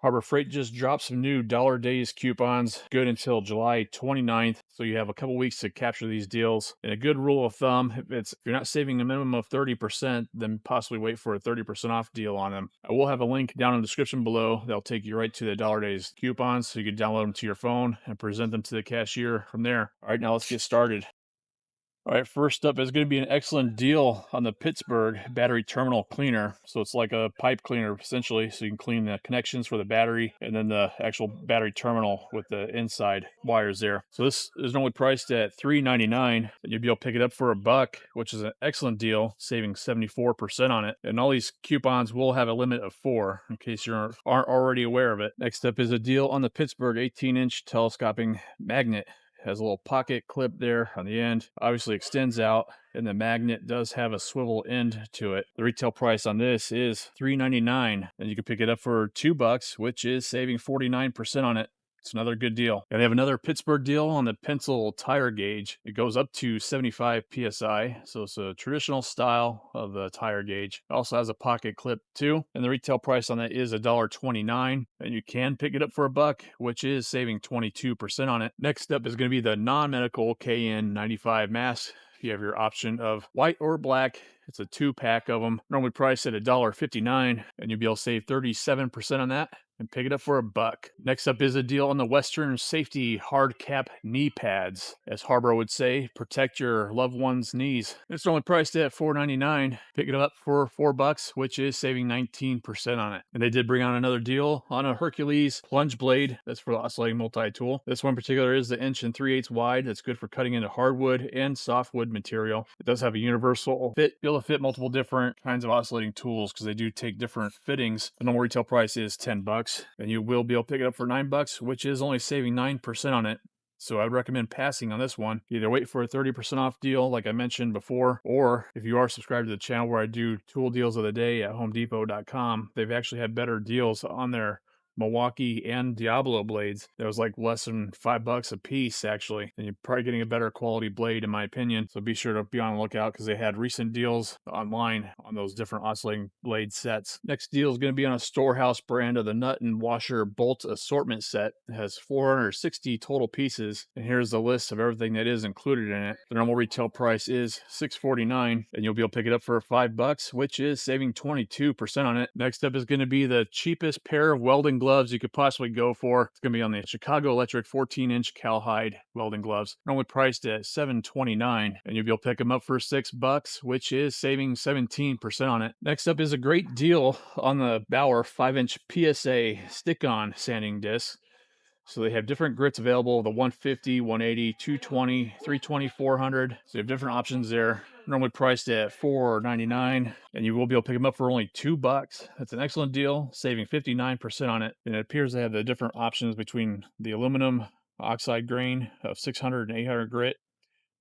Harbor Freight just dropped some new dollar days coupons good until July 29th. So you have a couple weeks to capture these deals. And a good rule of thumb, if you're not saving a minimum of 30%, then possibly wait for a 30% off deal on them. I will have a link down in the description below that'll take you right to the dollar days coupons so you can download them to your phone and present them to the cashier from there. All right, now let's get started. All right, first up is going to be an excellent deal on the Pittsburgh battery terminal cleaner. So it's like a pipe cleaner essentially. So you can clean the connections for the battery and then the actual battery terminal with the inside wires there. So this is normally priced at $3.99, and you'll be able to pick it up for $1, which is an excellent deal, saving 74% on it. And all these coupons will have a limit of 4 in case you aren't already aware of it. Next up is a deal on the Pittsburgh 18-inch telescoping magnet. Has a little pocket clip there on the end, obviously extends out, and the magnet does have a swivel end to it. The retail price on this is $3.99, and you can pick it up for $2, which is saving 49% on it. It's another good deal. And they have another Pittsburgh deal on the pencil tire gauge. It goes up to 75 psi, so it's a traditional style of the tire gauge. It also has a pocket clip too, and the retail price on that is $1.29, and you can pick it up for $1, which is saving 22% on it. Next up is going to be the non-medical KN95 mask. You have your option of white or black. It's a 2-pack of them, normally priced at $1.59, and you'll be able to save 37% on that and pick it up for $1. Next up is a deal on the Western Safety Hard Cap knee pads. As Harbor would say, protect your loved one's knees. It's only priced at $4.99. Pick it up for $4, which is saving 19% on it. And they did bring on another deal on a Hercules plunge blade. That's for the oscillating multi-tool. This one in particular is the 1 3/8 wide. That's good for cutting into hardwood and softwood material. It does have a universal fit. You'll be able to fit multiple different kinds of oscillating tools because they do take different fittings. The normal retail price is $10, and you will be able to pick it up for $9, which is only saving 9% on it. So I'd recommend passing on this one. Either wait for a 30% off deal like I mentioned before, or if you are subscribed to the channel where I do tool deals of the day at homedepot.com, they've actually had better deals on their Milwaukee and Diablo blades. That was like less than $5 a piece actually, and you're probably getting a better quality blade in my opinion. So be sure to be on the lookout because they had recent deals online on those different oscillating blade sets. Next deal is going to be on a Storehouse brand of the nut and washer bolt assortment set. It has 460 total pieces, and here's the list of everything that is included in it. The normal retail price is $6.49, and you'll be able to pick it up for $5, which is saving 22% on it. Next up is going to be the cheapest pair of welding gloves you could possibly go for. It's going to be on the Chicago Electric 14-inch cowhide welding gloves, normally priced at $7.29, and you'll be able to pick them up for $6, which is saving 17% on it. Next up is a great deal on the Bauer 5-inch PSA stick-on sanding disc. So they have different grits available, the 150, 180, 220, 320, 400. So you have different options there. Normally priced at $4.99, and you will be able to pick them up for only $2. That's an excellent deal, saving 59% on it. And it appears they have the different options between the aluminum oxide grain of 600 and 800 grit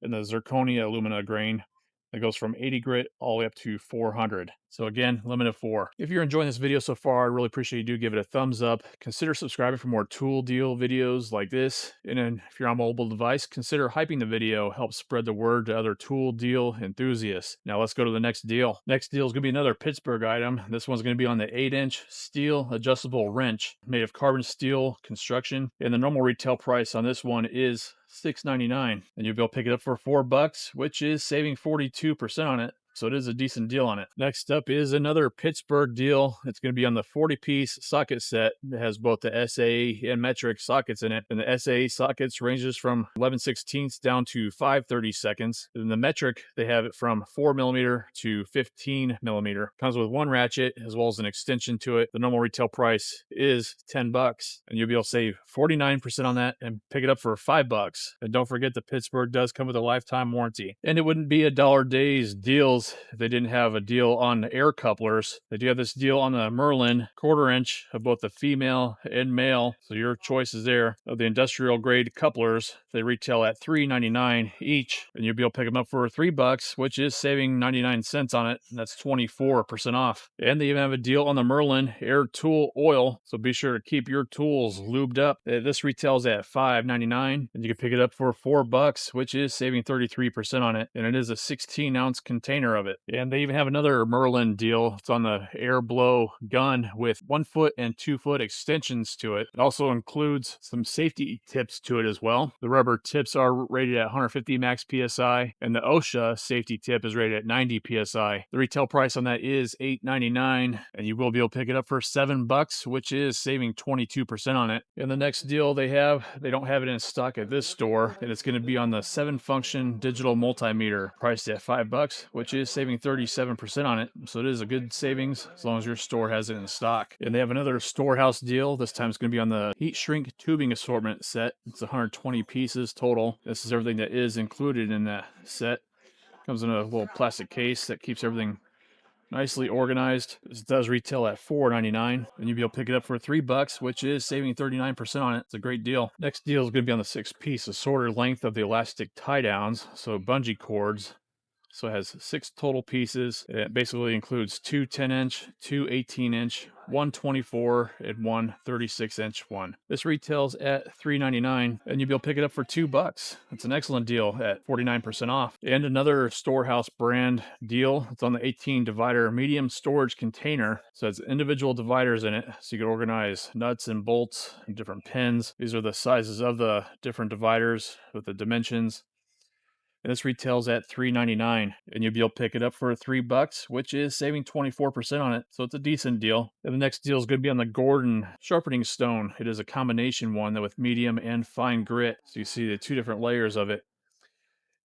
and the zirconia alumina grain that goes from 80 grit all the way up to 400. So again, limit of 4. If you're enjoying this video so far, I really appreciate you do give it a thumbs up. Consider subscribing for more tool deal videos like this. And then if you're on a mobile device, consider hyping the video, help spread the word to other tool deal enthusiasts. Now let's go to the next deal. Next deal is going to be another Pittsburgh item. This one's going to be on the 8-inch steel adjustable wrench made of carbon steel construction. And the normal retail price on this one is $6.99, and you'll be able to pick it up for $4, which is saving 42% on it. So it is a decent deal on it. Next up is another Pittsburgh deal. It's going to be on the 40-piece socket set. It has both the SAE and metric sockets in it. And the SAE sockets ranges from 11/16 down to 5/32. And the metric, they have it from 4mm to 15mm. Comes with one ratchet as well as an extension to it. The normal retail price is $10, and you'll be able to save 49% on that and pick it up for $5. And don't forget the Pittsburgh does come with a lifetime warranty. And it wouldn't be a dollar days deals if they didn't have a deal on air couplers. They do have this deal on the Merlin 1/4-inch of both the female and male, so your choice is there, of the industrial grade couplers. They retail at $3.99 each, and you'll be able to pick them up for $3, which is saving 99 cents on it, and that's 24% off. And they even have a deal on the Merlin air tool oil, so be sure to keep your tools lubed up. This retails at $5.99, and you can pick it up for $4, which is saving 33% on it, and it is a 16-ounce container center of it. And they even have another Merlin deal. It's on the air blow gun with 1 foot and 2 foot extensions to it. It also includes some safety tips to it as well. The rubber tips are rated at 150 max PSI, and the OSHA safety tip is rated at 90 PSI. The retail price on that is $8.99, and you will be able to pick it up for $7, which is saving 22% on it. And the next deal they don't have it in stock at this store, and it's going to be on the 7-function digital multimeter, priced at $5, which is saving 37% on it. So it is a good savings as long as your store has it in stock. And they have another storehouse deal. This time it's going to be on the heat shrink tubing assortment set. It's 120 pieces total. This is everything that is included in that set. Comes in a little plastic case that keeps everything nicely organized. This does retail at $4.99, and you'll be able to pick it up for $3, which is saving 39% on it. It's a great deal. Next deal is going to be on the 6-piece assorted length of the elastic tie downs, so bungee cords. So it has 6 total pieces. It basically includes 2 10-inch, 2 18-inch, 1 24, and 1 36-inch one. This retails at $3.99, and you'll be able to pick it up for $2. It's an excellent deal at 49% off. And another Storehouse brand deal. It's on the 18 divider medium storage container. So it's individual dividers in it, so you can organize nuts and bolts and different pins. These are the sizes of the different dividers with the dimensions. And this retails at $3.99, and you'll be able to pick it up for $3, which is saving 24% on it. So it's a decent deal. And the next deal is going to be on the Gordon sharpening stone. It is a combination one that with medium and fine grit. So you see the 2 different layers of it.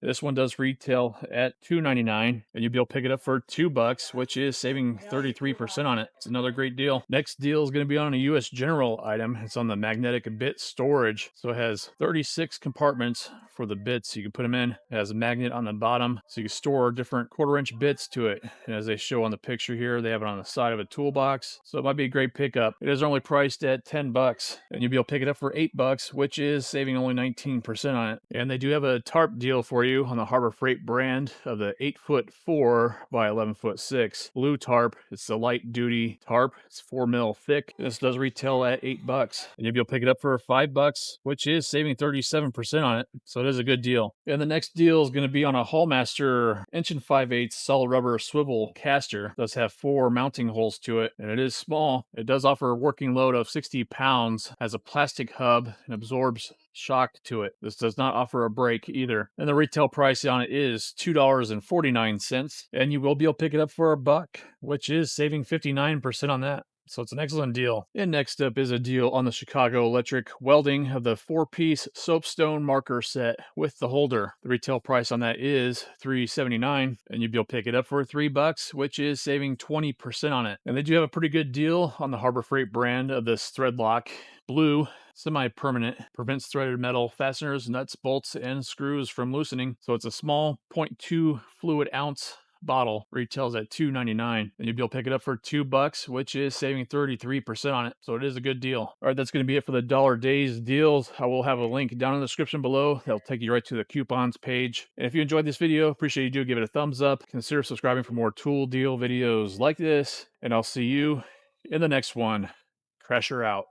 This one does retail at $2.99, and you'll be able to pick it up for $2, which is saving 33% on it. It's another great deal. Next deal is going to be on a US General item. It's on the magnetic bit storage. So it has 36 compartments for the bits you can put them in. It has a magnet on the bottom, so you can store different 1/4-inch bits to it. And as they show on the picture here, they have it on the side of a toolbox. So it might be a great pickup. It is only priced at $10, and you'll be able to pick it up for $8, which is saving only 19% on it. And they do have a tarp deal for you on the Harbor Freight brand of the 8-foot 4 by 11-foot 6 blue tarp. It's the light duty tarp. It's 4 mil thick. This does retail at $8, and you'll be able to pick it up for $5, which is saving 37% on it. So it is a good deal. And the next deal is going to be on a Hallmaster 1 5/8 solid rubber swivel caster. It does have 4 mounting holes to it, and it is small. It does offer a working load of 60 pounds, has a plastic hub, and absorbs shock to it. This does not offer a brake either. And the retail price on it is $2.49, and you will be able to pick it up for $1, which is saving 59% on that. So it's an excellent deal. And next up is a deal on the Chicago Electric welding of the 4-piece soapstone marker set with the holder. The retail price on that is $3.79, and you'll be able to pick it up for $3, which is saving 20% on it. And they do have a pretty good deal on the Harbor Freight brand of this threadlock blue semi-permanent, prevents threaded metal fasteners, nuts, bolts, and screws from loosening. So it's a small 0.2 fluid ounce bottle, retails at $2.99, and you'll be able to pick it up for $2, which is saving 33% on it. So it is a good deal. All right, that's going to be it for the Dollar Days deals. I will have a link down in the description below that'll take you right to the coupons page. And if you enjoyed this video, appreciate you do give it a thumbs up. Consider subscribing for more tool deal videos like this, and I'll see you in the next one. Crasher out.